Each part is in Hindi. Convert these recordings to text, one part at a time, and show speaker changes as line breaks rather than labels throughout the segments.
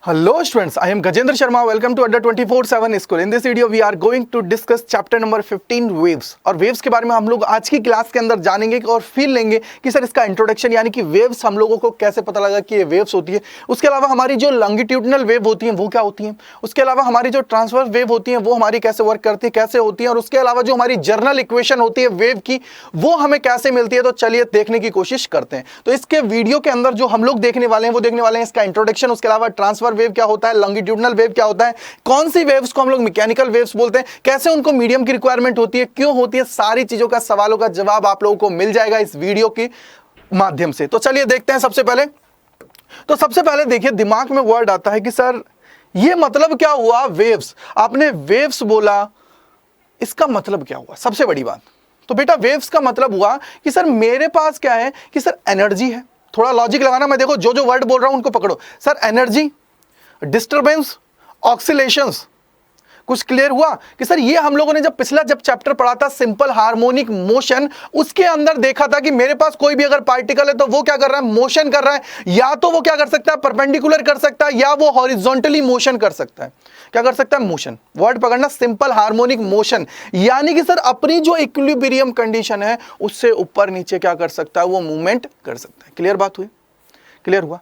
Hello students, I am Gajendra Sharma. Welcome to Adda 24/7 School. In this video, we are going to discuss chapter number 15 waves. और waves के बारे में हम लोग आज की क्लास के अंदर जानेंगे और फील लेंगे कि सर इसका इंट्रोडक्शन यानी कि वेव्स हम लोगों को कैसे पता लगा कि ये वेव्स होती है। उसके अलावा हमारी जो लॉन्गिट्यूडनल वेव होती हैं वो क्या होती हैं, उसके अलावा हमारी जो ट्रांसवर्स वेव होती हैं वो हमारी कैसे वर्क करती है, कैसे होती है, और उसके अलावा जो हमारी जर्नल इक्वेशन होती है वेव की वो हमें कैसे मिलती है। तो चलिए देखने की कोशिश करते हैं। तो इसके वीडियो के अंदर जो हम लोग देखने वाले हैं वो देखने वाले हैं इसका इंट्रोडक्शन, उसके अलावा ट्रांसफर वेव क्या होता है, लॉन्गिट्यूडनल वेव क्या होता है, कौन सी वेव्स को हम लोग मैकेनिकल वेव्स बोलते हैं, कैसे उनको मीडियम की रिक्वायरमेंट होती है, क्यों होती है, सारी चीजों का सवालों का जवाब आप लोगों को मिल जाएगा इस वीडियो के माध्यम से। तो चलिए देखते हैं। सबसे पहले देखिए दिमाग में वर्ड आता है कि सर ये मतलब क्या हुआ वेव्स। आपने वेव्स बोला, इसका मतलब क्या हुआ? सबसे बड़ी बात तो बेटा वेव्स का मतलब हुआ कि सर मेरे पास क्या है कि सर एनर्जी है। थोड़ा लॉजिक लगाना, मैं देखो जो जो वर्ड बोल रहा हूं उनको पकड़ो। Sir energy, disturbance, oscillations. कुछ क्लियर हुआ कि सर ये हम लोगों ने जब चैप्टर पढ़ा था सिंपल हार्मोनिक मोशन, उसके अंदर देखा था कि मेरे पास कोई भी अगर पार्टिकल है तो वो क्या कर रहा है, मोशन कर रहा है। या तो वो क्या कर सकता है, परपेंडिकुलर कर सकता है, या वो हॉरिजॉन्टली मोशन कर सकता है। क्या कर सकता है? मोशन। वर्ड पकड़ना, सिंपल हार्मोनिक मोशन, यानी कि सर अपनी जो इक्विलिब्रियम कंडीशन है उससे ऊपर नीचे क्या कर सकता है, वो मूवमेंट कर सकता है। क्लियर बात हुई? क्लियर हुआ?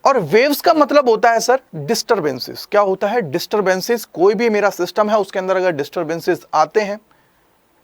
और वेव्स का मतलब होता है सर डिस्टरबेंसेस। क्या होता है? डिस्टरबेंसेस। कोई भी मेरा सिस्टम है उसके अंदर अगर डिस्टरबेंसेस आते हैं,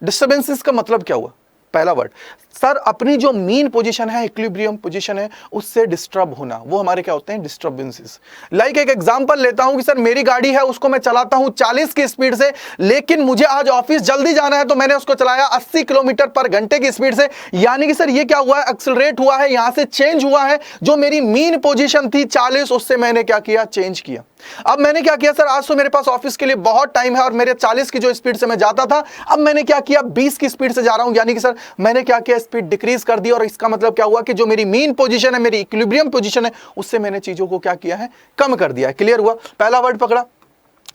डिस्टरबेंसेस का मतलब क्या हुआ? पहला वर्ड सर अपनी जो मीन पोजीशन है, इक्विलिब्रियम पोजीशन है, उससे डिस्टर्ब होना, वो हमारे क्या होते हैं? डिस्टर्बेंसेस। लाइक एक एग्जांपल लेता हूं कि सर मेरी गाड़ी है, उसको मैं चलाता हूं 40 की स्पीड से, लेकिन मुझे आज ऑफिस जल्दी जाना है तो मैंने उसको चलाया 80 किलोमीटर पर घंटे की स्पीड से। यानी कि सर ये क्या हुआ है? एक्सेलरेट हुआ है, यहां से चेंज हुआ है। जो मेरी मीन पोजीशन थी 40, उससे मैंने क्या किया? चेंज किया। अब मैंने क्या किया सर, आज तो मेरे पास ऑफिस के लिए बहुत टाइम है और मेरे 40 की जो स्पीड से मैं जाता था, अब मैंने क्या किया? 20 की स्पीड से जा रहा हूं। यानी कि सर मैंने क्या किया? स्पीड डिक्रीज कर दी। और इसका मतलब क्या हुआ कि जो मेरी मीन पोजीशन है, मेरी इक्विलिब्रियम पोजीशन है, उससे मैंने चीजों को क्या किया है? कम कर दिया है। क्लियर हुआ? पहला वर्ड पकड़ा,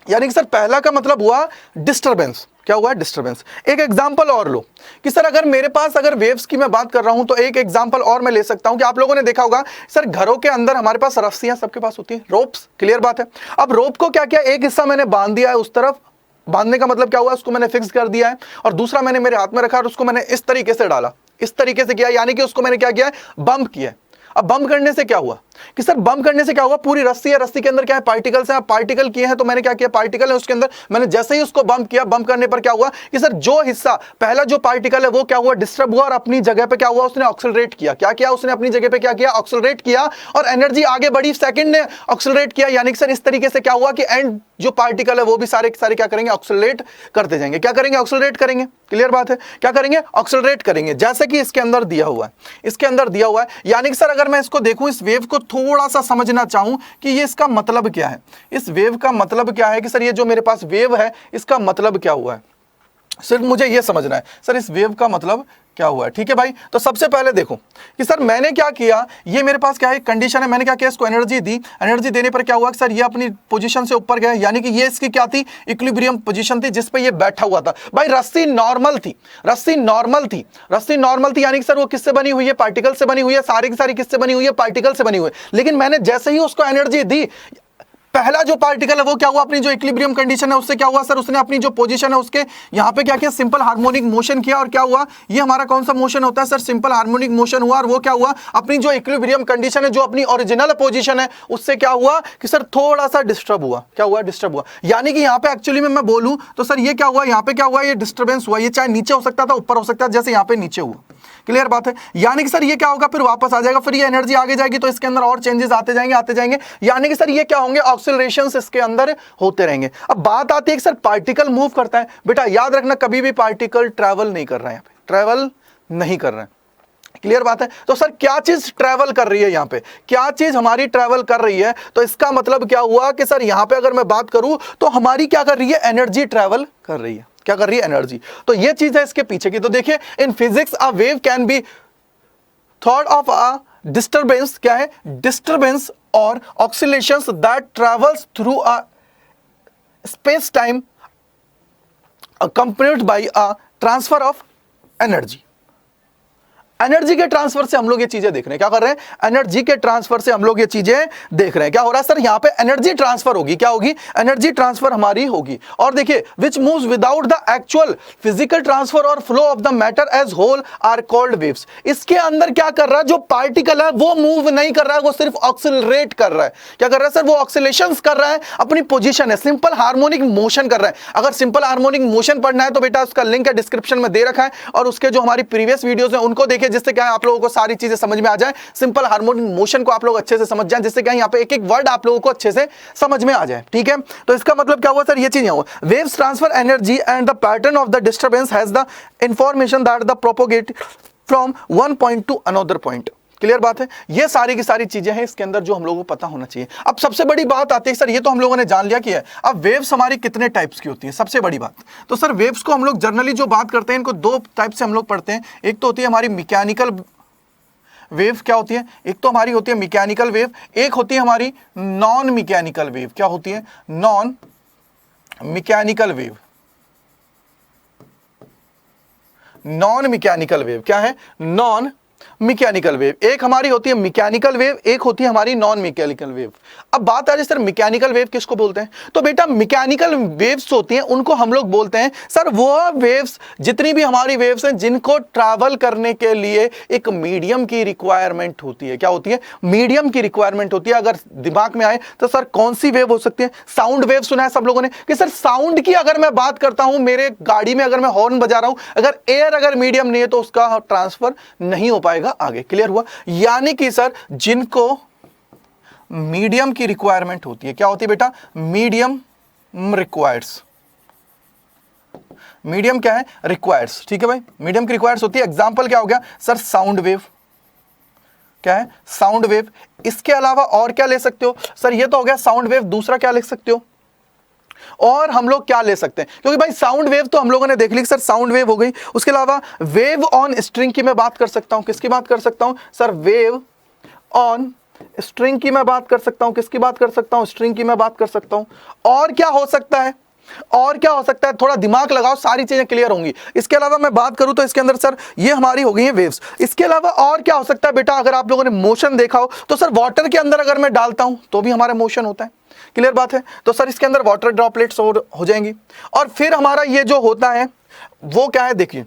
यानी कि सर पहला का मतलब हुआ डिस्टरबेंस। क्या हुआ? डिस्टरबेंस। एक एग्जांपल और लो कि सर अगर मेरे पास अगर वेव्स की मैं बात कर रहा हूं तो एक एग्जांपल और मैं ले सकता हूं कि आप लोगों ने देखा होगा सर घरों के अंदर हमारे पास रस्सियां सबके पास होती हैं, रोप्स। क्लियर बात है? अब रोप को क्या किया? एक हिस्सा मैंने बांध दिया है उस तरफ। बांधने का मतलब क्या हुआ? उसको मैंने फिक्स कर दिया है, और दूसरा मैंने मेरे हाथ में रखा और उसको मैंने इस तरीके से डाला, इस तरीके से किया, यानी कि उसको मैंने क्या किया? बंप किया। अब बंप करने से क्या हुआ कि सर बंप करने से क्या हुआ? पूरी रस्सी है, रस्सी के अंदर क्या है? पार्टिकल्स हैं। पार्टिकल किए हैं तो मैंने क्या किया? पार्टिकल है उसके अंदर, मैंने जैसे ही उसको बंप किया, बंप करने पर क्या हुआ कि सर जो हिस्सा पहला जो पार्टिकल है वो क्या हुआ? डिस्टर्ब हुआ, और अपनी जगह पे क्या हुआ? उसने ऑक्सीलरेट किया। क्या किया? उसने अपनी जगह पे क्या किया? ऑक्सीलरेट किया, और एनर्जी आगे बढ़ी, सेकंड ने ऑक्सीलरेट किया। यानी कि सर इस तरीके से क्या हुआ कि एंड जो पार्टिकल है वो भी सारे सारे क्या करेंगे? ऑक्सीलरेट करते जाएंगे। क्या करेंगे? ऑक्सीलरेट करेंगे। क्लियर बात है? क्या करेंगे? ऑक्सीलरेट करेंगे, जैसे कि इसके अंदर दिया हुआ है, इसके अंदर दिया हुआ है। यानी कि सर अगर मैं इसको देखूं, इस वेव को थोड़ा सा समझना चाहूं कि ये इसका मतलब क्या है, इस वेव का मतलब क्या है कि सर ये जो मेरे पास वेव है इसका मतलब क्या हुआ है, सिर्फ मुझे ये समझना है सर इस वेव का मतलब क्या हुआ है। ठीक है भाई? तो सबसे पहले देखो कि सर मैंने क्या किया, ये मेरे पास क्या है? कंडीशन है। मैंने क्या किया? इसको एनर्जी दी। एनर्जी देने पर क्या हुआ कि सर ये अपनी पोजीशन से ऊपर गया, यानी कि ये इसकी क्या थी? इक्विलिब्रियम पोजीशन थी जिस पे ये बैठा हुआ था। भाई रस्सी नॉर्मल थी, रस्सी नॉर्मल थी, रस्सी नॉर्मल थी, यानी कि सर वो किससे बनी हुई है? पार्टिकल से बनी हुई है। सारी की सारी किससे बनी हुई है? पार्टिकल से बनी हुई है। लेकिन मैंने जैसे ही उसको एनर्जी दी, पहला जो पार्टिकल है वो क्या हुआ? अपनी जो इक्विलिब्रियम कंडीशन है उससे क्या हुआ सर? उसने अपनी जो पोजीशन है उसके यहां पे क्या किया? सिंपल हार्मोनिक मोशन किया। और क्या हुआ? ये हमारा कौन सा मोशन होता है सर? सिंपल हार्मोनिक मोशन हुआ। और वो क्या हुआ? अपनी जो इक्विलिब्रियम कंडीशन है, जो अपनी ओरिजिनल पोजीशन है, उससे क्या हुआ कि सर थोड़ा सा डिस्टर्ब हुआ। क्या हुआ? डिस्टर्ब हुआ। यानी कि यहां पे एक्चुअली में मैं बोलूं तो सर ये क्या हुआ? यहां पे क्या हुआ? ये डिस्टर्बेंस हुआ। ये चाहे नीचे हो सकता था, ऊपर हो सकता था, जैसे यहां पे नीचे हुआ। क्लियर बात है? यानी कि सर ये क्या होगा? फिर वापस आ जाएगा, फिर ये एनर्जी आगे जाएगी तो इसके अंदर और चेंजेस आते जाएंगे, आते जाएंगे। यानी कि सर ये क्या होंगे? ऑक्सीलरेशंस इसके अंदर होते रहेंगे। अब बात आती है कि सर पार्टिकल मूव करता है। बेटा याद रखना, कभी भी पार्टिकल ट्रैवल नहीं कर रहा है, यहां पे ट्रैवल नहीं कर रहे हैं। क्लियर बात है? तो सर क्या चीज ट्रैवल कर रही है यहां पे? क्या चीज हमारी ट्रैवल कर रही है? तो इसका मतलब क्या हुआ कि सर यहां पे अगर मैं बात करूं तो हमारी क्या कर रही है? एनर्जी ट्रैवल कर रही है। क्या कर रही है? एनर्जी। तो ये चीज है इसके पीछे की। तो देखिए in physics a wave can be thought of a disturbance. क्या है? डिस्टरबेंस और oscillations that travels through a space time accompanied by a transfer of energy. Energy के ट्रांसफर से हम लोग ये चीजें देख रहे हैं, क्या कर रहे हैं, एनर्जी के ट्रांसफर से हम लोग ये चीजें देख रहे हैं। क्या हो रहा है सर, यहां पे एनर्जी ट्रांसफर होगी, क्या होगी, एनर्जी ट्रांसफर हमारी होगी। और देखिए which moves without the actual physical transfer और flow of the matter as whole are called waves. इसके अंदर क्या कर रहा है, जो पार्टिकल है वो मूव नहीं कर रहा है, वो सिर्फ ऑक्सिलरेट कर रहा है। क्या कर रहा है सर, वो ऑक्सिलेशंस कर रहा है, अपनी पोजीशन है, सिंपल हार्मोनिक मोशन कर रहा है। अगर सिंपल हार्मोनिक मोशन पढ़ना है तो बेटा उसका लिंक है डिस्क्रिप्शन में दे रखा है, और उसके जो हमारी प्रीवियस वीडियोस हैं उनको देखिए, जिससे क्या है आप लोगों को सारी चीजें समझ में आ जाए, सिंपल हार्मोनिक मोशन को आप लोग अच्छे से समझ जाए, जिससे क्या यहाँ पे एक एक वर्ड आप लोगों को अच्छे से समझ में आ जाए। ठीक है, तो इसका मतलब क्या हुआ सर, ये चीजें हुआ, waves transfer energy and the pattern of the disturbance has the information that the propagate from one point two another point. Clear बात है, ये सारी की सारी चीजें हैं इसके अंदर जो हम लोगों को पता होना चाहिए। अब सबसे बड़ी बात आती है सर, ये तो हम लोगों ने जान लिया कि है, अब वेव्स हमारी कितने टाइप्स की होती है, सबसे बड़ी बात। तो सर वेव्स को हम लोग जनरली जो बात करते हैं इनको दो टाइप से हम लोग पढ़ते हैं। एक तो होती है हमारी मैकेनिकल वेव, क्या होती है, एक तो हमारी होती है मैकेनिकल वेव, एक होती है हमारी नॉन मैकेनिकल वेव। क्या होती है, non mechanical wave. Non mechanical wave क्या है, नॉन मैकेनिकल वेव। एक हमारी होती है मैकेनिकल वेव, एक होती है हमारी नॉन मैकेनिकल वेव। अब बात आ जाए सर मैकेनिकल वेव किसको बोलते हैं, तो बेटा मैकेनिकल वेव्स होती हैं उनको हम लोग बोलते हैं सर वो वेव्स, जितनी भी हमारी वेव्स हैं जिनको ट्रैवल करने के लिए एक मीडियम की रिक्वायरमेंट होती है। क्या होती है, मीडियम की रिक्वायरमेंट होती है। अगर दिमाग में आए तो सर कौन सी वेव हो सकती है, साउंड वेव सुना है सब लोगों ने कि सर साउंड की अगर मैं बात करता हूं, मेरे गाड़ी में अगर मैं हॉर्न बजा रहा हूं, अगर एयर अगर मीडियम नहीं है तो उसका ट्रांसफर नहीं हो पाएगा आगे। क्लियर हुआ, यानी कि सर जिनको मीडियम की रिक्वायरमेंट होती है, क्या होती है बेटा, मीडियम रिक्वायर्स। मीडियम क्या है, रिक्वायर्स। ठीक है भाई, मीडियम की रिक्वायर्स होती है। एग्जांपल क्या हो गया सर, साउंड वेव। क्या है, साउंड वेव। इसके अलावा और क्या ले सकते हो सर, ये तो हो गया साउंड वेव। दूसरा क्या ले सकते हो, और हम लोग क्या ले सकते हैं, क्योंकि भाई साउंड वेव तो हम लोगों ने देख ली सर, साउंड वेव हो गई। उसके अलावा वेव ऑन स्ट्रिंग की मैं बात कर सकता हूं, किसकी बात कर सकता हूं सर, वेव ऑन स्ट्रिंग की मैं बात कर सकता हूं, किसकी बात कर सकता हूं, स्ट्रिंग की मैं बात कर सकता हूं। और क्या हो सकता है, और क्या हो सकता है, थोड़ा दिमाग लगाओ, सारी चीजें क्लियर होंगी। इसके अलावा मैं बात करूं तो इसके अंदर सर ये हमारी हो गई है वेव्स। इसके अलावा और क्या हो सकता है बेटा, अगर आप लोगों ने मोशन देखा हो तो सर वाटर के अंदर अगर मैं डालता हूं तो भी हमारा मोशन होता है। क्लियर बात है, तो सर इसके अंदर वाटर ड्रॉपलेट्स हो जाएंगी। और फिर हमारा ये जो होता है वो क्या है, देखिए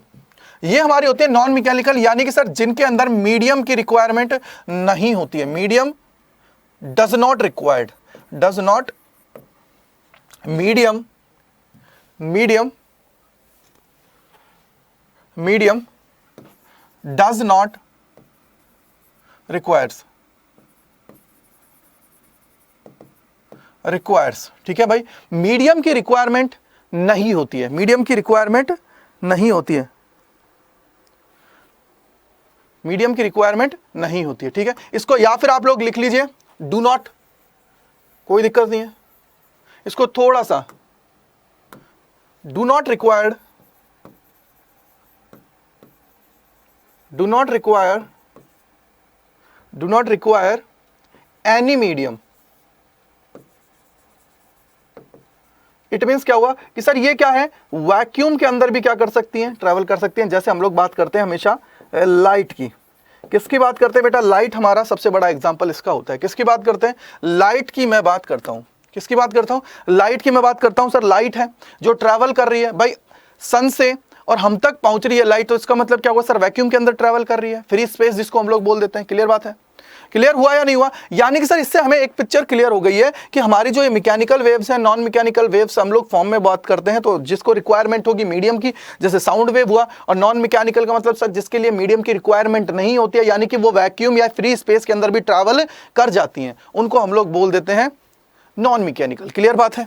ये हमारी होती है नॉन मैकेनिकल, यानी कि सर जिनके अंदर मीडियम की रिक्वायरमेंट नहीं होती है, medium does not required, does not, medium does not requires. ठीक है भाई, मीडियम की रिक्वायरमेंट नहीं होती है, मीडियम की रिक्वायरमेंट नहीं होती है, मीडियम की रिक्वायरमेंट नहीं होती है। ठीक है, इसको या फिर आप लोग लिख लीजिए डू नॉट, कोई दिक्कत नहीं है, इसको थोड़ा सा do not required, do not require any medium. It means क्या हुआ कि सर ये क्या है, वैक्यूम के अंदर भी क्या कर सकती हैं, ट्रैवल कर सकती हैं। जैसे हम लोग बात करते हैं हमेशा लाइट की, किसकी बात करते हैं बेटा, लाइट हमारा सबसे बड़ा एग्जांपल इसका होता है। किसकी बात करते हैं, लाइट की मैं बात करता हूं, किसकी बात करता हूं, लाइट की मैं बात करता हूं। सर लाइट है जो ट्रैवल कर रही है भाई सन से और हम तक पहुंच रही है लाइट, तो इसका मतलब क्या हुआ सर, वैक्यूम के अंदर ट्रैवल कर रही है, फ्री स्पेस जिसको हम लोग बोल देते हैं। क्लियर बात है, क्लियर हुआ या नहीं हुआ, यानी कि सर इससे हमें एक पिक्चर क्लियर हो गई है कि हमारी जो ये मैकेनिकल वेव्स हैं, नॉन मैकेनिकल वेव्स हम लोग फॉर्म में बात करते हैं, तो जिसको रिक्वायरमेंट होगी मीडियम की, जैसे साउंड वेव हुआ, और नॉन मैकेनिकल का मतलब सर जिसके लिए मीडियम की रिक्वायरमेंट नहीं होती है, यानी कि वो वैक्यूम या फ्री स्पेस के अंदर भी ट्रैवल कर जाती हैं, उनको हम लोग बोल देते हैं नॉन मैकेनिकल। क्लियर बात है,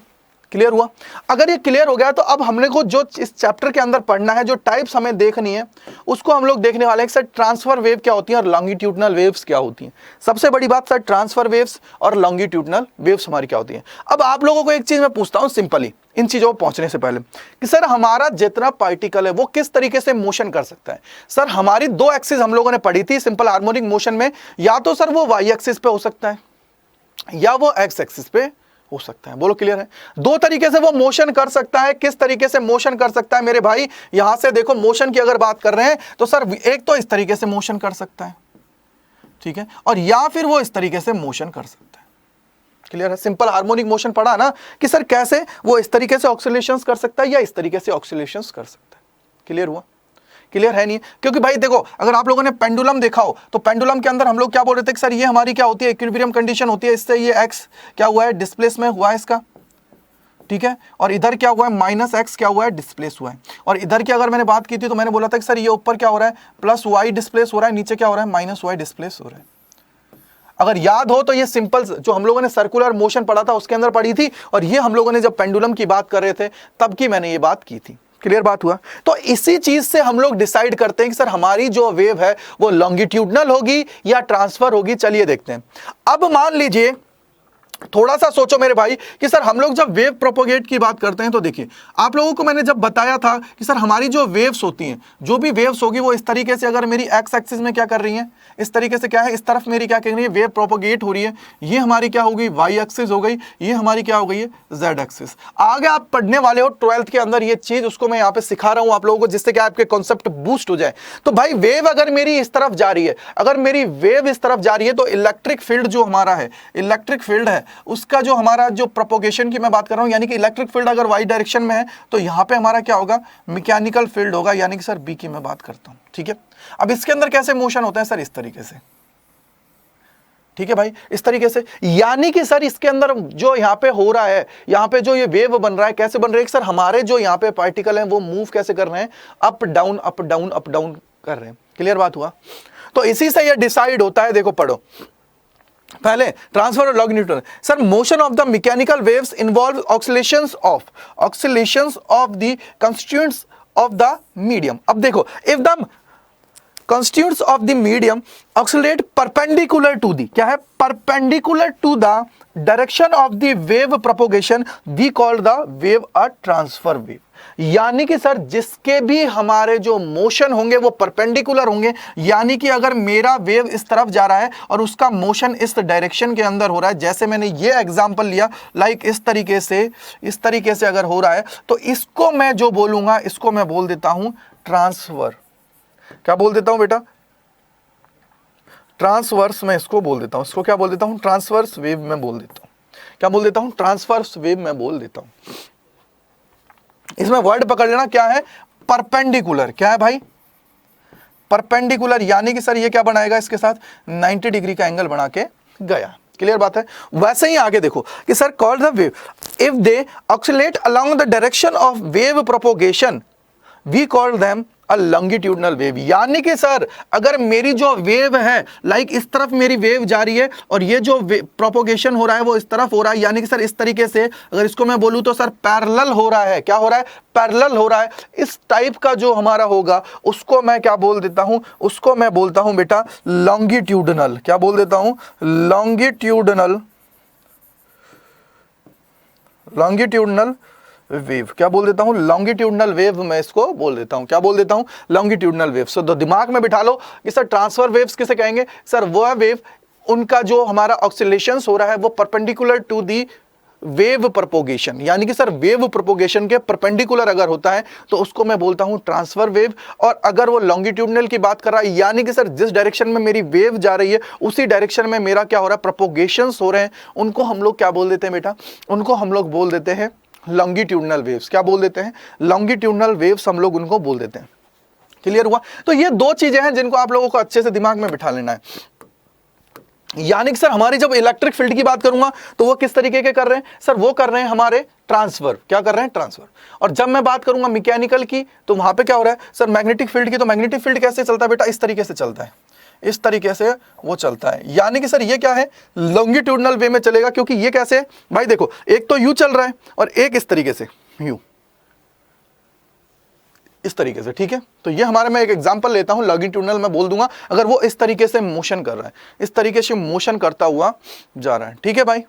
क्लियर हुआ। अगर ये क्लियर हो गया तो अब हमने को जो इस चैप्टर के अंदर पढ़ना है, जो टाइप्स हमें देखनी है, उसको हम लोग देखने वाले हैं। सर ट्रांसफर वेव क्या होती है और लॉन्गिट्यूडनल वेव्स क्या होती हैं। सबसे बड़ी बात सर, ट्रांसफर वेव्स और लॉन्गिट्यूडनल वेव्स हमारी क्या होती हैं। अब आप लोगों को एक चीज मैं पूछता हूं सिंपली, इन चीजों पर पहुंचने से पहले, कि सर हमारा जितना पार्टिकल है वो किस तरीके से मोशन कर सकता है। सर हमारी दो एक्सिस हम लोगों ने पढ़ी थी सिंपल हार्मोनिक मोशन में, या तो सर वो वाई एक्सिस पे हो सकता है या वो एक्स एक्सिस पे हो सकता है। बोलो क्लियर है? दो तरीके से वो मोशन कर सकता है। किस तरीके से मोशन कर सकता है मेरे भाई? यहां से देखो, मोशन की अगर बात कर रहे हैं तो सर एक तो इस तरीके से मोशन कर सकता है, ठीक है, और या फिर वो इस तरीके से मोशन कर सकता है। क्लियर है? सिंपल हार्मोनिक मोशन पढ़ा ना कि सर कैसे वो इस तरीके से ऑक्सीलेशंस कर सकता है या इस तरीके से ऑक्सीलेशंस कर सकता है। क्लियर हुआ? क्लियर है नहीं? क्योंकि भाई देखो, अगर आप लोगों ने पेंडुलम देखा हो तो पेंडुलम के अंदर हम लोग क्या बोल रहे थे कि सर ये हमारी क्या होती है, इक्विलिब्रियम कंडीशन होती है, इससे ये एक्स क्या हुआ है, डिस्प्लेस में हुआ है इसका, ठीक है, और इधर क्या हुआ है, माइनस एक्स क्या हुआ है, डिस्प्लेस हुआ है। और इधर की अगर मैंने बात की थी तो मैंने बोला था कि सर ये ऊपर क्या हो रहा है, प्लस वाई डिस्प्लेस हो रहा है, नीचे क्या हो रहा है, माइनस वाई डिस्प्लेस हो रहा है। अगर याद हो तो ये सिंपल जो हम लोगों ने सर्कुलर मोशन पढ़ा था उसके अंदर पढ़ी थी, और ये हम लोगों ने जब पेंडुलम की बात कर रहे थे तब की मैंने ये बात की थी। क्लियर बात हुआ? तो इसी चीज से हम लोग डिसाइड करते हैं कि सर हमारी जो वेव है वो लॉन्गिट्यूडनल होगी या ट्रांसफर होगी। चलिए देखते हैं। अब मान लीजिए, थोड़ा सा सोचो मेरे भाई कि सर हम लोग जब वेव प्रोपोगेट की बात करते हैं तो देखिए, आप लोगों को मैंने जब बताया था कि सर हमारी जो वेव्स होती हैं, जो भी वेव्स होगी वो इस तरीके से, अगर मेरी एक्स एक्सिस में क्या कर रही हैं, इस तरीके से क्या है, इस तरफ मेरी क्या कर रही है, वेव प्रोपोगेट हो रही है। ये हमारी क्या हो गई, वाई एक्सिस हो गई, ये हमारी क्या हो गई है, जेड एक्सिस। आगे आप पढ़ने वाले हो 12th के अंदर ये चीज, उसको मैं यहाँ पे सिखा रहा हूं आप लोगों को, जिससे कि आपके कॉन्सेप्ट बूस्ट हो जाए। तो भाई वेव अगर मेरी इस तरफ जा रही है, अगर मेरी वेव इस तरफ जा रही है तो इलेक्ट्रिक फील्ड जो हमारा है, इलेक्ट्रिक फील्ड है, उसका जो हमारा जो प्रोपोगेशन की मैं बात कर रहा हूं, यानी कि इलेक्ट्रिक फील्ड अगर वाई डायरेक्शन में है तो यहां पे हमारा क्या होगा, मैकेनिकल फील्ड होगा, यानी कि सर बी की मैं बात करता हूं। ठीक है, अब इसके अंदर कैसे मोशन होता है सर, इस तरीके से, ठीक है भाई, इस तरीके से। यानी कि सर इसके अंदर जो यहां पे हो रहा है, यहां पे जो ये वेव बन रहा है, कैसे बन रहा है सर, हमारे जो यहां पे पार्टिकल हैं वो मूव कैसे कर रहे हैं, up down up down up down कर रहे हैं। क्लियर बात हुआ? तो इसी से ये डिसाइड होता है, देखो पढ़ो पहले, ट्रांसफर और longitudinal. Sir motion of the mechanical waves involve oscillations of the constituents of the medium. अब देखो, if the constituents of the medium oscillate perpendicular to the, क्या है, perpendicular to the direction of the wave propagation, we call the wave a transfer wave। यानी कि सर जिसके भी हमारे जो मोशन होंगे वो परपेंडिकुलर होंगे, यानी कि अगर मेरा वेव इस तरफ जा रहा है और उसका मोशन इस डायरेक्शन के अंदर हो रहा है, जैसे मैंने ये एग्जांपल लिया, लाइक इस तरीके से अगर हो रहा है, तो इसको मैं जो बोलूंगा, इसको मैं बोल देता हूं ट्रांसफर। क्या बोल देता हूं बेटा, ट्रांसवर्स में इसको बोल देता हूं, इसको क्या बोल देता हूं, ट्रांसवर्स वेव में बोल देता हूं। क्या बोल देता हूं, ट्रांसवर्स वेव में बोल देता हूं। इसमें वर्ड पकड़ लेना, क्या है, परपेंडिकुलर। क्या है भाई, परपेंडिकुलर, यानी कि सर ये क्या बनाएगा, इसके साथ 90 डिग्री का एंगल बना के गया। क्लियर बात है? वैसे ही आगे देखो कि sir called the wave if they oscillate along the direction of wave propagation, we call them a longitudinal wave. यानी कि सर अगर मेरी जो वेव है, लाइक इस तरफ मेरी वेव जा रही है और ये जो प्रोपोगेशन हो रहा है वो इस तरफ हो रहा है, यानी कि सर इस तरीके से अगर इसको मैं बोलूं तो सर पैरेलल हो रहा है। क्या हो रहा है, पैरेलल हो रहा है। इस टाइप का जो हमारा होगा उसको मैं क्या बोल देता हूं, उसको मैं बोलता हूं बेटा लॉन्गिट्यूडनल। क्या बोल देता हूं, लॉन्गिट्यूडनल वेव। क्या बोल देता हूं, लॉन्गिट्यूडनल वेव मैं इसको बोल देता हूं। क्या बोल देता हूं, लॉन्गिट्यूडनल वेव। सो तो दिमाग में बिठा लो कि सर ट्रांसफर वेव्स किसे कहेंगे, सर वो वेव उनका जो हमारा ऑक्सीलेशंस हो रहा है वो perpendicular to the wave propagation, यानी कि सर वेव प्रोपोगेशन के परपेंडिकुलर अगर होता है तो उसको मैं बोलता हूं ट्रांसफर वेव। और अगर वो लॉन्गिट्यूडनल की बात कर रहा है, यानी कि सर जिस डायरेक्शन में मेरी वेव जा रही है उसी डायरेक्शन में मेरा क्या हो रहा है, प्रोपोगेशंस हो रहे हैं, उनको हम लोग क्या बोल देते हैं बेटा, उनको हम लोग बोल देते हैं लॉन्गिट्यूडनल वेव्स। क्या बोल देते हैं, लॉन्गिट्यूडनल वेव्स हम लोग उनको बोल देते हैं। क्लियर हुआ? तो ये दो चीजें हैं जिनको आप लोगों को अच्छे से दिमाग में बिठा लेना है। यानी कि सर हमारी जब इलेक्ट्रिक फील्ड की बात करूंगा तो वो किस तरीके के कर रहे हैं, सर वो कर रहे हैं हमारे ट्रांसफर। क्या कर रहे हैं, ट्रांसफर। और जब मैं बात करूंगा मैकेनिकल की तो वहां पे क्या हो रहा है, सर मैग्नेटिक फील्ड की, तो मैग्नेटिक फील्ड कैसे चलता है बेटा, इस तरीके से चलता है, इस तरीके से वो चलता है। यानी कि सर ये क्या है, लॉन्गिट्यूडनल वे में चलेगा, क्योंकि ये कैसे है भाई, देखो एक तो यू चल रहा है और एक इस तरीके से यू, इस तरीके से। ठीक है, तो ये हमारे, मैं एक एग्जांपल लेता हूं, लॉन्गिट्यूडनल मैं बोल दूंगा अगर वो इस तरीके से मोशन कर रहा है, इस तरीके से मोशन करता हुआ जा रहा है। ठीक है भाई,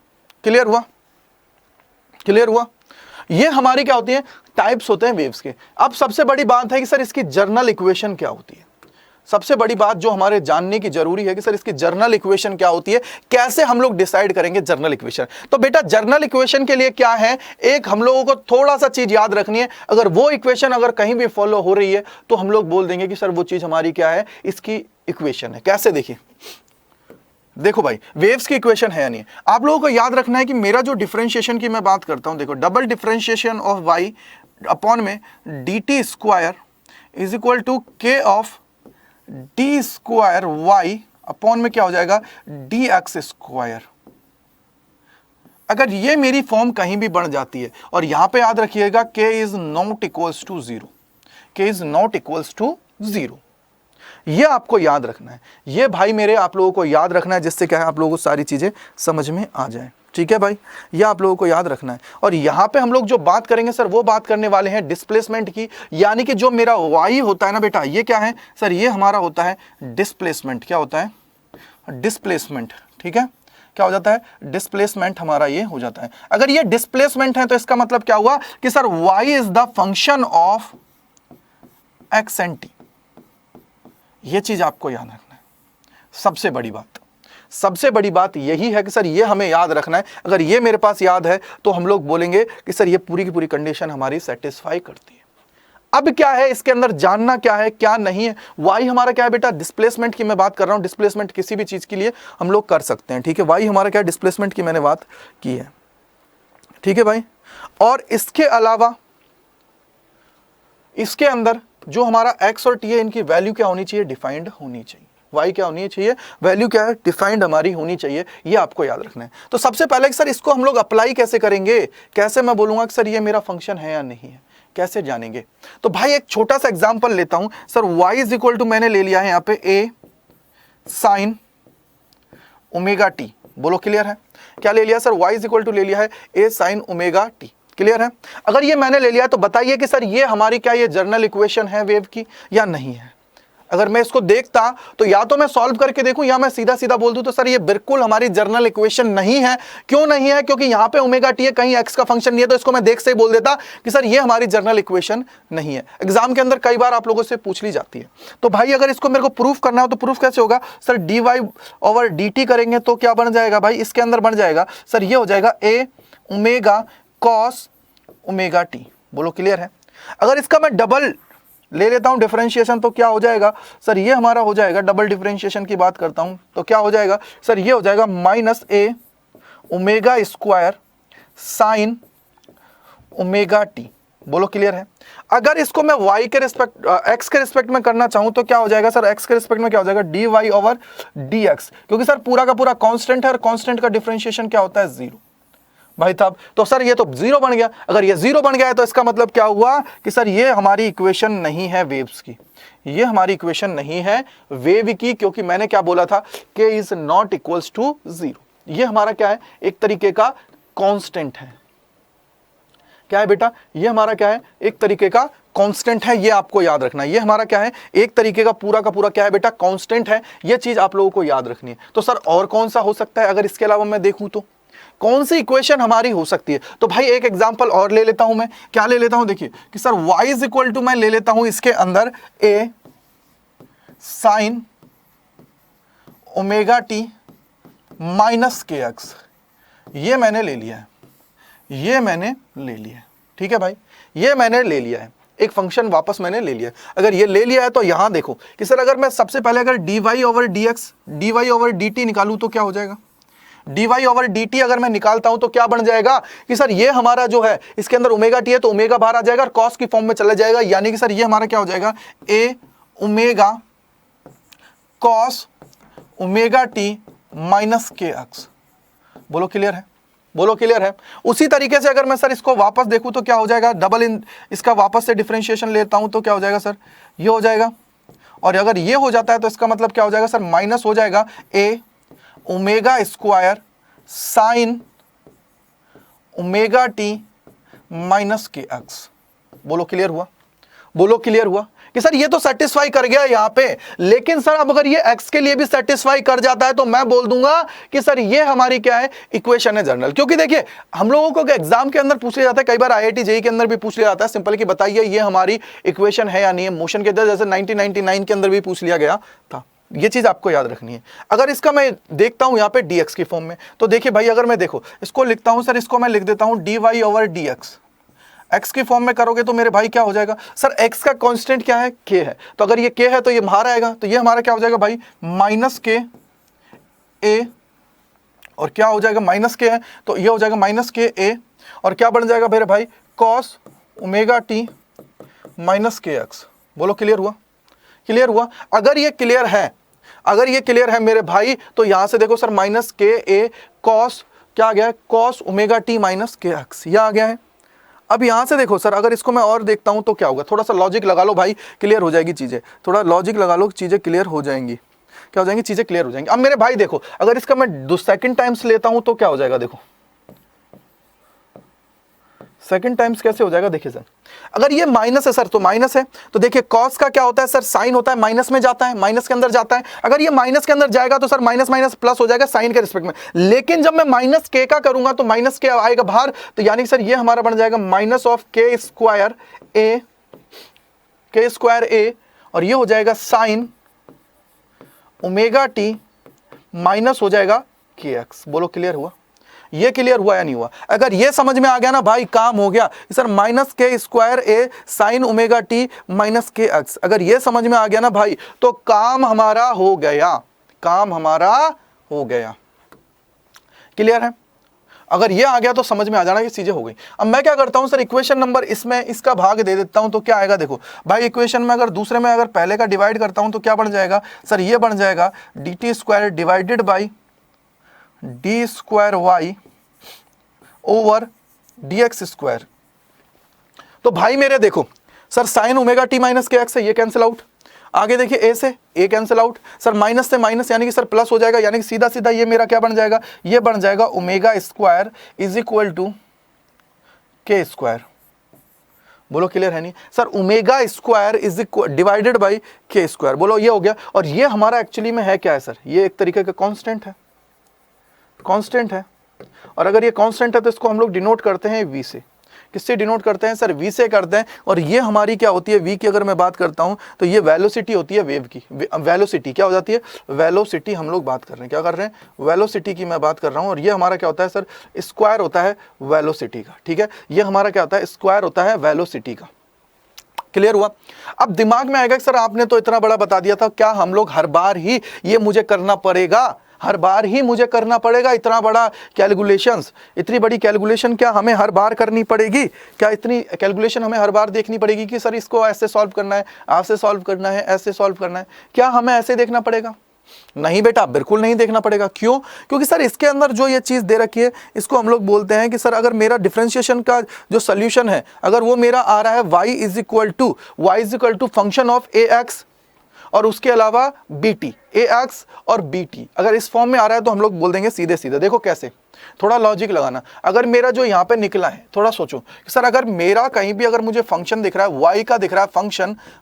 क्लियर हुआ? क्लियर हुआ? ये हमारी क्या होती है, टाइप्स होते हैं वेव्स के। अब सबसे बड़ी बात है कि सर इसकी जर्नल इक्वेशन क्या होती है। सबसे बड़ी बात जो हमारे जानने की जरूरी है कि सर इसकी जर्नल इक्वेशन क्या होती है, कैसे हम लोग डिसाइड करेंगे जर्नल इक्वेशन। तो बेटा जर्नल इक्वेशन के लिए क्या है, एक हम लोगों को थोड़ा सा चीज याद रखनी है। अगर वो इक्वेशन अगर कहीं भी फॉलो हो रही है तो हम लोग बोल देंगे कि सर वो चीज हमारी क्या है, इसकी इक्वेशन है। कैसे, देखिए देखो भाई, वेव्स की इक्वेशन है या नहीं, आप लोगों को याद रखना है कि मेरा जो डिफरेंशिएशन की मैं बात करता हूं, देखो double differentiation of y upon में dt square is equal to k of d square y upon में क्या हो जाएगा, डी एक्स स्क्वायर। अगर ये मेरी फॉर्म कहीं भी बन जाती है, और यहां पे याद रखिएगा k is not equals to zero, k is not equals to zero, ये आपको याद रखना है। ये भाई मेरे आप लोगों को याद रखना है, जिससे क्या है आप लोगों को सारी चीजें समझ में आ जाए। ठीक है भाई, ये आप लोगों को याद रखना है। और यहाँ पे हम लोग जो बात करेंगे सर, वो बात करने वाले हैं डिस्प्लेसमेंट की, यानी कि जो मेरा y होता है ना बेटा, ये क्या है सर, ये हमारा होता है डिस्प्लेसमेंट। क्या होता है, डिस्प्लेसमेंट। ठीक है, क्या हो जाता है, डिस्प्लेसमेंट हमारा ये हो जाता है। अगर ये डिस्प्लेसमेंट है तो इसका मतलब क्या हुआ कि sir y is the function of x and t। ये चीज आपको याद रखना है। सबसे बड़ी बात यही है कि सर ये हमें याद रखना है। अगर ये मेरे पास याद है तो हम लोग बोलेंगे कि सर ये पूरी की पूरी कंडीशन हमारी सेटिस्फाई करती है। अब क्या है इसके अंदर जानना, क्या है क्या नहीं है। y हमारा क्या है बेटा, डिस्प्लेसमेंट की मैं बात कर रहा हूं। डिस्प्लेसमेंट किसी भी चीज के लिए हम लोग कर सकते हैं। ठीक है, y हमारा क्या है, डिस्प्लेसमेंट की मैंने बात की है। ठीक है भाई, और इसके अलावा इसके अंदर जो हमारा x और t है, इनकी वैल्यू क्या होनी चाहिए, डिफाइंड होनी चाहिए। y क्या होनी चाहिए, वैल्यू क्या है, डिफाइंड हमारी होनी चाहिए। ये आपको याद रखना है। तो सबसे पहले सर इसको हम लोग अप्लाई कैसे करेंगे, कैसे मैं बोलूंगा कि सर ये मेरा फंक्शन है या नहीं है, कैसे जानेंगे। तो भाई एक छोटा सा एग्जांपल लेता हूं sir. y is equal to मैंने ले लिया है यहां पे a साइन ओमेगा t। बोलो क्लियर है, क्या ले लिया sir, y is equal to ले लिया है a sine omega t। Clear है। अगर ये मैंने ले लिया तो बताइए कि सर ये हमारी क्या ये जर्नल इक्वेशन है वेव की या नहीं है। अगर मैं इसको देखता तो या तो मैं सॉल्व करके देखूं या मैं सीधा सीधा बोल दूं तो सर ये बिल्कुल हमारी जर्नल इक्वेशन नहीं है। क्यों नहीं है, क्योंकि यहां पे ओमेगा टी है, कहीं एक्स का फंक्शन नहीं है। तो इसको मैं देख से ही बोल देता कि सर ये हमारी जर्नल इक्वेशन नहीं है। एग्जाम के अंदर कई बार आप लोगों से पूछ ली जाती है। तो भाई अगर इसको मेरे को प्रूफ करना हो तो प्रूफ कैसे होगा sir, d y over d t करेंगे तो क्या बन जाएगा भाई, इसके अंदर बन जाएगा सर, ये हो जाएगा ए ओमेगा कॉस ओमेगा टी। बोलो क्लियर है। अगर इसका मैं डबल ले लेता हूं डिफरेंशिएशन तो क्या हो जाएगा सर, ये हमारा हो जाएगा, डबल डिफरेंशिएशन की बात करता हूं तो क्या हो जाएगा सर, ये हो जाएगा minus A omega square sine omega T. बोलो क्लियर है। अगर इसको मैं y के रिस्पेक्ट x के रिस्पेक्ट में करना चाहूं तो क्या हो जाएगा सर, x के रिस्पेक्ट में क्या हो जाएगा, d y over d x. क्योंकि सर पूरा का पूरा कांस्टेंट है और कांस्टेंट का डिफरेंशिएशन क्या होता है, जीरो भाई साहब। तो सर ये तो जीरो बन गया। अगर ये जीरो बन गया है तो इसका मतलब क्या हुआ कि सर ये हमारी इक्वेशन नहीं है वेव्स की, ये हमारी इक्वेशन नहीं है वेव की। क्योंकि मैंने क्या बोला था, k is not equals to zero. ये हमारा क्या है, एक तरीके का कांस्टेंट है। क्या है बेटा, ये हमारा क्या है, एक तरीके का कांस्टेंट है। ये आपको याद रखना है, ये हमारा क्या है, एक तरीके का पूरा का पूरा क्या है बेटा, कांस्टेंट है। ये चीज आप लोगों को याद रखनी है। तो सर और कौन सा हो सकता है, अगर इसके अलावा मैं देखूं तो कौन सी इक्वेशन हमारी हो सकती है। तो भाई एक एग्जांपल और ले लेता हूं मैं। क्या ले लेता हूं, देखिए कि sir y is equal to मैं ले लेता हूं इसके अंदर a sine omega t minus k x. ये मैंने ले लिया है, ये मैंने ले लिया है। ठीक है भाई, ये मैंने ले लिया है, एक फंक्शन वापस मैंने ले लिया है। अगर ये ले लिया है तो यहां देखो कि सर अगर मैं सबसे पहले अगर dy over dx dy over dt निकालूं तो क्या हो जाएगा, dy ओवर dt अगर मैं निकालता हूं तो क्या बन जाएगा कि सर ये हमारा जो है इसके अंदर ओमेगा टी है तो ओमेगा बाहर आ जाएगा और कॉस की फॉर्म में चला जाएगा। यानी कि सर ये हमारा क्या हो जाएगा, a omega cos omega t minus k x. बोलो क्लियर है, बोलो क्लियर है। उसी तरीके से अगर मैं सर इसको वापस देखूं तो क्या हो जाएगा, डबल इन इसका वापस से डिफरेंशिएशन लेता हूं तो क्या हो जाएगा सर, ये हो जाएगा। और अगर ये हो जाता है तो इसका मतलब क्या हो जाएगा सर, माइनस हो जाएगा a omega square sine omega t minus k x. बोलो क्लियर हुआ, बोलो क्लियर हुआ कि सर ये तो सेटिस्फाई कर गया यहाँ पे, लेकिन सर अब अगर ये x के लिए भी सेटिस्फाई कर जाता है तो मैं बोल दूंगा कि सर ये हमारी क्या है, इक्वेशन है जनरल। क्योंकि देखिए हम लोगों को एग्जाम के अंदर पूछ लिया जाता है, कई बार IIT JEE के अंदर भी पूछ लिया जाता है सिंपल कि बताइए ये हमारी इक्वेशन है या नहीं है मोशन के अंदर, जैसे 1999 के अंदर भी पूछ लिया गया था। ये चीज आपको याद रखनी है। अगर इसका मैं देखता हूं यहां पे dx की फॉर्म में, तो देखिए भाई अगर मैं देखो इसको लिखता हूं सर, इसको मैं लिख देता हूं dy ओवर dx। x की फॉर्म में करोगे तो मेरे भाई क्या हो जाएगा सर, x का कांस्टेंट क्या है, k है, तो अगर ये k है तो ये बाहर आएगा, तो ये हमारा क्या हो जाएगा भाई माइनस के a, और क्या हो जाएगा माइनस के है तो ये हो जाएगा माइनस के a, और क्या बन जाएगा मेरे भाई cos omega t minus k x. बोलो क्लियर हुआ, क्लियर हुआ। अगर ये क्लियर है, अगर ये क्लियर है मेरे भाई, तो यहां से देखो सर माइनस के ए कॉस क्या आ गया है, cos omega t minus k x, ये आ गया है। अब यहां से देखो सर, अगर इसको मैं और देखता हूं तो क्या होगा, थोड़ा सा लॉजिक लगा लो भाई, क्लियर हो जाएगी चीजें, थोड़ा लॉजिक लगा लो, चीजें क्लियर हो जाएंगी। क्या हो जाएंगी, चीजें क्लियर हो जाएंगी। अब मेरे भाई देखो अगर इसका मैं सेकंड टाइम्स लेता हूं तो क्या हो जाएगा, देखो सेकंड टाइम्स कैसे हो जाएगा, देखिए सर अगर ये माइनस है सर तो माइनस है, तो देखिए कॉस का क्या होता है सर, साइन होता है माइनस में जाता है, माइनस के अंदर जाता है। अगर ये माइनस के अंदर जाएगा तो सर माइनस माइनस प्लस हो जाएगा साइन के रिस्पेक्ट में। लेकिन जब मैं माइनस के का करूंगा तो माइनस के आएगा बाहर, तो यानी कि सर ये हमारा बन जाएगा माइनस ऑफ के स्क्वायर ए, के स्क्वायर ए, और ये हो जाएगा साइन ओमेगा टी माइनस हो जाएगा के एक्स। बोलो क्लियर हुआ, ये क्लियर हुआ या नहीं हुआ। अगर ये समझ में आ गया ना भाई, काम हो गया। सर माइनस के स्क्वायर ए sine omega t minus k x, अगर ये समझ में आ गया ना भाई तो काम हमारा हो गया, काम हमारा हो गया। क्लियर है, अगर ये आ गया तो समझ में आ जाना कि चीजें हो गई। अब मैं क्या करता हूं सर, इक्वेशन नंबर इसमें इसका भाग दे देता हूं, तो क्या आएगा देखो भाई, इक्वेशन में अगर दूसरे में अगर पहले का डिवाइड करता हूं तो क्या बन जाएगा सर, ये बन जाएगा d t square divided by d square y over d x square. तो भाई मेरे देखो sir sine omega t minus k x है, ये कैंसिल आउट। आगे देखिए ए से a cancel out, sir minus से माइनस यानी कि सर प्लस हो जाएगा, यानी कि सीधा सीधा ये मेरा क्या बन जाएगा, ये बन जाएगा omega square is equal to k square. बोलो क्लियर है नहीं sir, omega square is equal divided by k square. बोलो ये हो गया, और ये हमारा एक्चुअली में है क्या है सर, ये एक तरीके का कांस्टेंट है, कांस्टेंट है। और अगर ये कांस्टेंट है तो इसको हम लोग डिनोट करते हैं v से। किससे डिनोट करते हैं सर, v से करते हैं। और ये हमारी क्या होती है, v की अगर मैं बात करता हूं तो ये वेलोसिटी होती है वेव की। वेलोसिटी क्या हो जाती है, वेलोसिटी हम लोग बात कर रहे हैं, क्या कर रहे हैं, वेलोसिटी की मैं बात कर रहा हूं। और ये हमारा क्या होता है सर, स्क्वायर होता है वेलोसिटी का, ठीक है। ये हमारा क्या होता है, स्क्वायर होता है वेलोसिटी का। क्लियर हुआ। अब दिमाग में आएगा सर आपने तो इतना बड़ा बता दिया था, क्या हम लोग हर बार ही ये मुझे करना पड़ेगा, हर बार ही मुझे करना पड़ेगा इतना बड़ा कैलकुलेशंस, इतनी बड़ी कैलकुलेशन क्या हमें हर बार करनी पड़ेगी, क्या इतनी कैलकुलेशन हमें हर बार देखनी पड़ेगी कि सर इसको ऐसे सॉल्व करना है, ऐसे सॉल्व करना है, ऐसे सॉल्व करना है, क्या हमें ऐसे देखना पड़ेगा? नहीं बेटा, बिल्कुल नहीं देखना पड़ेगा। क्यों? क्योंकि सर इसके अंदर जो ये चीज दे रखी है इसको हम लोग बोलते हैं कि सर अगर मेरा डिफरेंशिएशन का जो सोल्यूशन है, अगर वो मेरा आ रहा है y is equal to function of a x और उसके अलावा बी टी, ए एक्स और बी टी, अगर इस फॉर्म में आ रहा है तो हम लोग बोल देंगे सीधे सीधे। देखो कैसे, थोड़ा लॉजिक लगाना। अगर मेरा जो यहाँ पे निकला है, थोड़ा सोचो कि सर अगर मेरा कहीं भी अगर मुझे फंक्शन दिख रहा है, y का दिख रहा है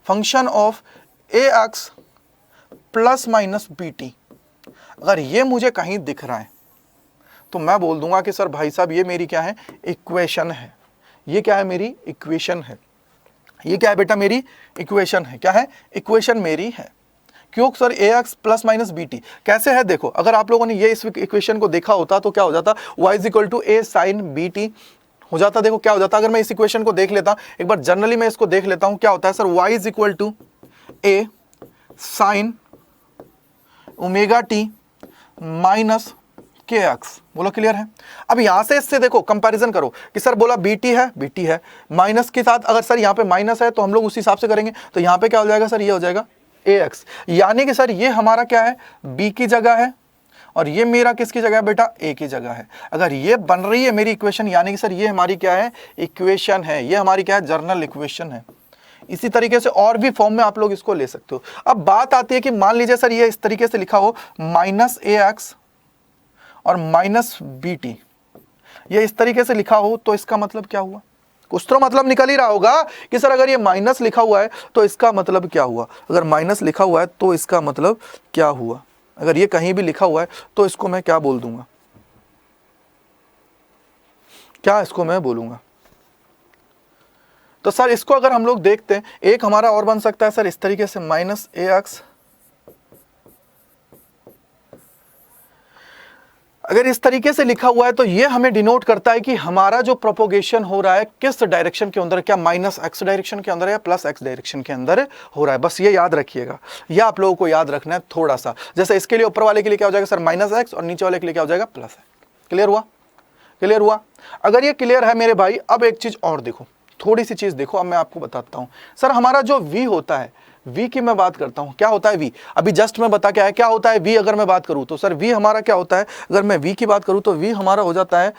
function of a x plus minus B t, अगर ये मुझे कहीं दिख रहा है तो मैं बोल दूंगा कि सर भाई साहब ये मेरी क्या है, इक्वेशन है। ये क्या है, मेरी इक्वेशन है। ये क्या है बेटा, मेरी इक्वेशन है। क्या है, इक्वेशन मेरी है। क्यों sir, A x plus minus B T कैसे है? देखो अगर आप लोगों ने ये इस इक्वेशन को देखा होता तो क्या हो जाता, y is equal to a sine b t हो जाता। देखो क्या हो जाता, अगर मैं इस इक्वेशन को देख लेता, एक बार जनरली मैं इसको देख लेता हूं, क्या होता है sir, y is equal to a sine omega t minus k x. बोलो क्लियर है। अब यहां से इससे देखो कंपैरिजन करो कि सर बोला बीटी है, बीटी है, माइनस के साथ अगर सर यहाँ पे माइनस है तो हम लोग उस हिसाब से करेंगे, तो यहाँ पे क्या हो जाएगा सर, ये हो जाएगा ए एक्स, यानी कि सर ये हमारा क्या है, बी की जगह है और ये मेरा किसकी जगह है बेटा, ए की जगह है। अगर ये बन रही है मेरी इक्वेशन, यानी कि सर ये हमारी क्या है, इक्वेशन है, ये हमारी क्या है, जर्नल इक्वेशन है। इसी तरीके से और भी फॉर्म में आप लोग इसको ले सकते हो। अब बात आती है कि मान लीजिए सर ये इस तरीके से लिखा हो, माइनस ए एक्स और माइनस बी टी, ये इस तरीके से लिखा हो, तो इसका मतलब क्या हुआ, कुछ तो मतलब निकल ही रहा होगा कि सर अगर ये माइनस लिखा हुआ है तो इसका मतलब क्या हुआ, अगर माइनस लिखा हुआ है तो इसका मतलब क्या हुआ, अगर ये कहीं भी लिखा हुआ है तो इसको मैं क्या बोल दूंगा, क्या इसको मैं बोलूंगा। तो सर इसको अगर हम लोग देखते हैं, एक हमारा और बन सकता है सर इस तरीके से माइनस ए एक्स, अगर इस तरीके से लिखा हुआ है तो ये हमें डिनोट करता है कि हमारा जो प्रोपोगेशन हो रहा है किस डायरेक्शन के अंदर, क्या माइनस एक्स डायरेक्शन के अंदर है या प्लस एक्स डायरेक्शन के अंदर हो रहा है। बस ये याद रखिएगा, ये आप लोगों को याद रखना है थोड़ा सा। जैसे इसके लिए ऊपर वाले के लिए क्या हो जाएगा सर माइनस एक्स, और नीचे वाले के लिए क्या हो जाएगा प्लस एक्स। क्लियर हुआ, क्लियर हुआ। अगर ये क्लियर है मेरे भाई, अब एक चीज और देखो, थोड़ी सी चीज देखो, अब मैं आपको बताता हूं। सर हमारा जो v होता है, v की मैं बात करता हूं, क्या होता है v, अभी जस्ट मैं बता के आया क्या होता है v। अगर मैं बात करूं तो सर v हमारा क्या होता है, अगर मैं v की बात करूं तो v हमारा हो जाता है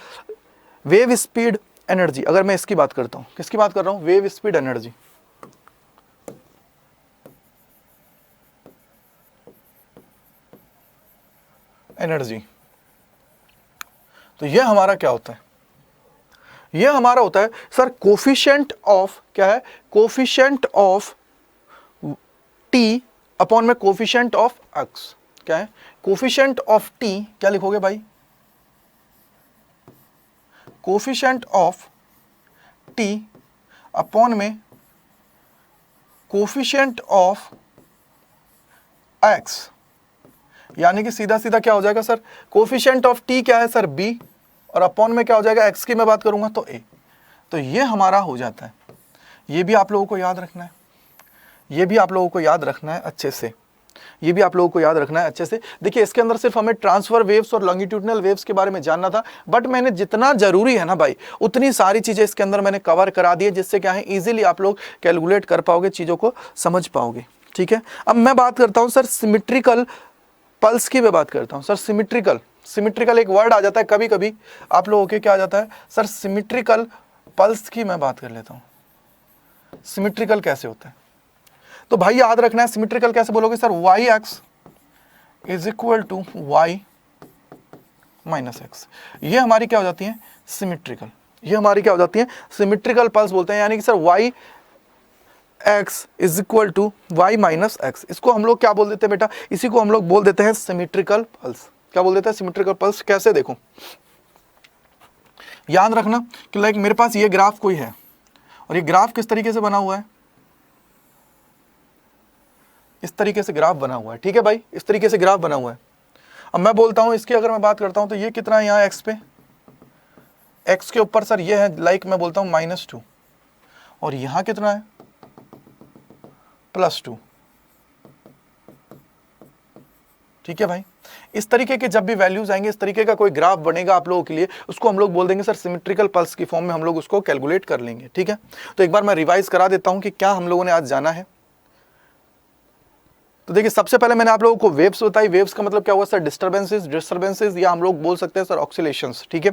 वेव स्पीड एनर्जी। अगर मैं इसकी बात करता हूं, किसकी बात कर रहा हूं, वेव स्पीड एनर्जी। एनर्जी, तो ये हमारा क्या होता है, ये हमारा होता है सर कोफिशिएंट ऑफ, क्या है, कोफिशिएंट ऑफ टी अपॉन में कोफिशिएंट ऑफ एक्स। क्या है, कोफिशिएंट ऑफ टी, क्या लिखोगे भाई, कोफिशिएंट ऑफ टी अपॉन में कोफिशिएंट ऑफ एक्स। यानी कि सीधा सीधा क्या हो जाएगा सर, कोफिशिएंट ऑफ टी क्या है सर b, और अपॉन में क्या हो जाएगा एक्स की मैं बात करूंगा तो a। तो ये हमारा हो जाता है, ये भी आप लोगों को याद रखना है, ये भी आप लोगों को याद रखना है अच्छे से, ये भी आप लोगों को याद रखना है अच्छे से। देखिए इसके अंदर सिर्फ हमें ट्रांसफर वेव्स और लॉन्गिट्यूडिनल वेव्स के बारे में जानना था, बट मैंने जितना जरूरी है ना भाई उतनी सारी चीजें इसके अंदर मैंने कवर करा दी है, जिससे क्या है इजीली आप लोग कैलकुलेट कर पाओगे, चीजों को समझ पाओगे। ठीक है, अब मैं बात करता हूं सर सिमेट्रिकल पल्स की, मैं बात करता हूं सर सिमेट्रिकल। सिमेट्रिकल एक वर्ड आ जाता है कभी कभी आप लोगों के, क्या आ जाता है सर सिमेट्रिकल पल्स की मैं बात कर लेता हूं। सिमेट्रिकल कैसे होता है, तो भाई याद रखना है सिमेट्रिकल कैसे बोलोगे sir, y x is equal to y minus x. ये हमारी क्या हो जाती है सिमेट्रिकल, ये हमारी क्या हो जाती है सिमेट्रिकल पल्स बोलते हैं। यानी कि sir y x is equal to y minus x, इसको हम लोग क्या बोल देते हैं बेटा, इसी को हम लोग बोल देते हैं सिमेट्रिकल पल्स। क्या बोल देते हैं सिमेट्रिकल पल्स। कैसे, देखो याद रखना कि लाइक मेरे पास ये ग्राफ कोई है, और ये ग्राफ किस तरीके से बना हुआ है, इस तरीके से ग्राफ बना हुआ है। ठीक है भाई, इस तरीके से ग्राफ बना हुआ है। अब मैं बोलता हूं इसकी अगर मैं बात करता हूं तो ये कितना है यहाँ एक्स पे, एक्स के ऊपर सर ये है लाइक मैं बोलता हूं -2, और यहां कितना है +2। ठीक है भाई, इस तरीके के जब भी वैल्यूज आएंगे, इस तरीके का कोई ग्राफ बनेगा आप लोगों के लिए, उसको हम लोग बोल देंगे सर सिमेट्रिकल पल्स की फॉर्म में हम लोग उसको कैलकुलेट कर लेंगे। ठीक है, तो एक बार मैं रिवाइज करा देता हूं कि क्या हम लोगों ने आज जाना है। तो देखिए सबसे पहले मैंने आप लोगों को वेव्स बताई। वेव्स का मतलब क्या हुआ सर, डिस्टर्बेंसेस या हम लोग बोल सकते हैं सर ऑक्सीलेशंस। ठीक है,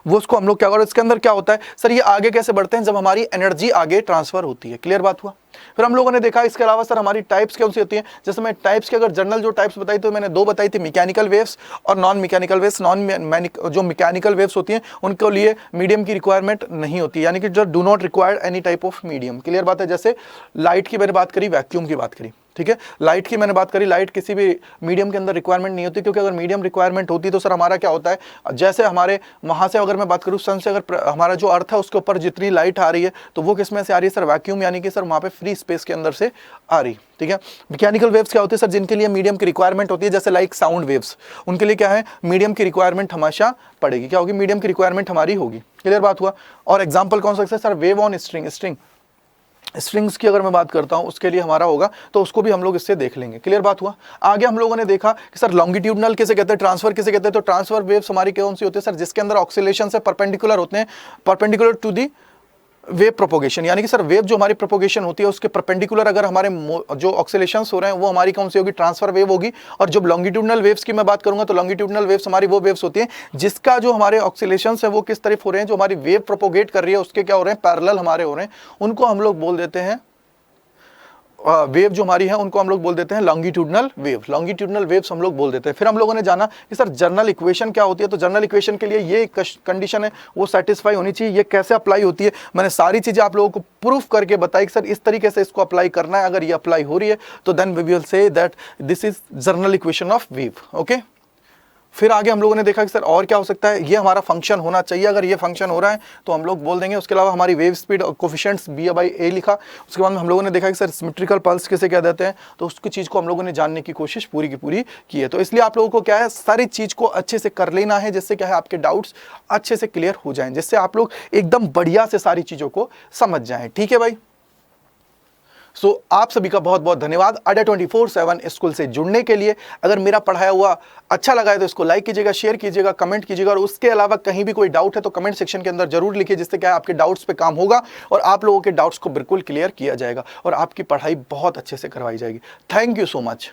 वो उसको हम लोग क्या करें, इसके अंदर क्या होता है सर, ये आगे कैसे बढ़ते हैं, जब हमारी एनर्जी आगे ट्रांसफर होती है। क्लियर बात हुआ। फिर हम लोगों ने देखा इसके अलावा सर हमारी टाइप्स कौन सी होती हैं। जैसे मैं टाइप्स की अगर जनरल जो टाइप्स बताई तो मैंने 2 बताई थी, मैकेनिकल वेव्स और नॉन मैकेनिकल वेव्स। जो मैकेनिकल वेव्स होती हैं उनके लिए मीडियम की रिक्वायरमेंट नहीं होती, यानी कि जो do not require any type of medium. Clear बात है। जैसे लाइट की मैंने बात करी, वैक्यूम की बात करी। ठीक है, लाइट की मैंने बात करी, लाइट किसी भी मीडियम के अंदर रिक्वायरमेंट नहीं होती, क्योंकि अगर मीडियम रिक्वायरमेंट होती तो सर हमारा क्या होता है, जैसे हमारे वहां से अगर मैं बात करूं सन से, अगर हमारा जो अर्थ है उसके ऊपर जितनी लाइट आ रही है तो वो किस में से आ रही है सर, वैक्यूम, यानी कि सर वहां पे फ्री स्पेस के अंदर से आ रही। ठीक है, मैकेनिकल वेव्स क्या होती है सर, जिनके लिए मीडियम की रिक्वायरमेंट होती है, जैसे लाइक साउंड वेव्स, उनके लिए क्या है मीडियम की रिक्वायरमेंट हमेशा पड़ेगी। क्या होगी, मीडियम की रिक्वायरमेंट हमारी होगी। क्लियर बात हुआ। और एग्जाम्पल कौन सा है sir, wave on string. Strings की अगर मैं बात करता हूं उसके लिए हमारा होगा, तो उसको भी हम लोग इससे देख लेंगे। क्लियर बात हुआ। आगे हम लोगों ने देखा कि सर लॉन्गिट्यूडनल किसे कहते हैं, ट्रांसफर किसे कहते हैं। तो ट्रांसफर वेव्स हमारी कौन सी होती है सर, जिसके अंदर ऑक्सीलेशन से परपेंडिकुलर होते हैं, perpendicular to the wave propagation, यानी कि सर वेव जो हमारी प्रोपोगेशन होती है उसके परपेंडिकुलर अगर हमारे जो ऑक्सीलेशंस हो रहे हैं वो हमारी कौन सी होगी, ट्रांसफर वेव होगी। और जब लॉन्गिट्यूडनल वेव्स की मैं बात करूंगा तो लॉन्गिट्यूडनल वेव्स हमारी वो वेव्स होती हैं जिसका जो हमारे ऑक्सीलेशंस है वो किस तरफ हो रहे हैं, जो हमारी वेव प्रोपोगेट कर रही है उसके क्या हो रहे हैं, पैरेलल हमारे हो रहे हैं, उनको हम लोग बोल देते हैं वेव जो हमारी है उनको हम लोग बोल देते हैं लॉन्गिट्यूडनल वेव, लॉन्गिट्यूडनल वेव्स हम लोग बोल देते हैं। फिर हम लोगों ने जाना कि सर जर्नल इक्वेशन क्या होती है, तो जर्नल इक्वेशन के लिए ये कंडीशन है वो सेटिस्फाई होनी चाहिए, ये कैसे अप्लाई होती है, मैंने सारी चीज़ें आप लोगों को प्रूफ करके बताई कि सर इस तरीके से इसको अप्लाई करना है, अगर ये अप्लाई हो रही है तो then we will say that this is general equation of wave. Okay, फिर आगे हम लोगों ने देखा कि सर और क्या हो सकता है, ये हमारा फंक्शन होना चाहिए, अगर ये फंक्शन हो रहा है तो हम लोग बोल देंगे। उसके अलावा हमारी वेव स्पीड और कोफिशिएंट्स b/a लिखा। उसके बाद हम लोगों ने देखा कि सर सिमेट्रिकल पल्स किसे कह देते हैं, तो उसकी चीज़ को हम लोगों ने जानने की कोशिश पूरी की पूरी की है। तो इसलिए आप लोगों को क्या है, सारी चीज़ को अच्छे से कर लेना है, जिससे क्या है आपके डाउट्स अच्छे से क्लियर हो जाएं, जिससे आप लोग एकदम बढ़िया से सारी चीज़ों को समझ जाएं। ठीक है भाई, आप सभी का बहुत बहुत धन्यवाद अड्डा 24/7 स्कूल से जुड़ने के लिए। अगर मेरा पढ़ाया हुआ अच्छा लगा है तो इसको लाइक कीजिएगा, शेयर कीजिएगा, कमेंट कीजिएगा, और उसके अलावा कहीं भी कोई डाउट है तो कमेंट सेक्शन के अंदर जरूर लिखिए, जिससे क्या है आपके डाउट्स पे काम होगा और आप लोगों के डाउट्स को बिल्कुल क्लियर किया जाएगा और आपकी पढ़ाई बहुत अच्छे से करवाई जाएगी। Thank you so much.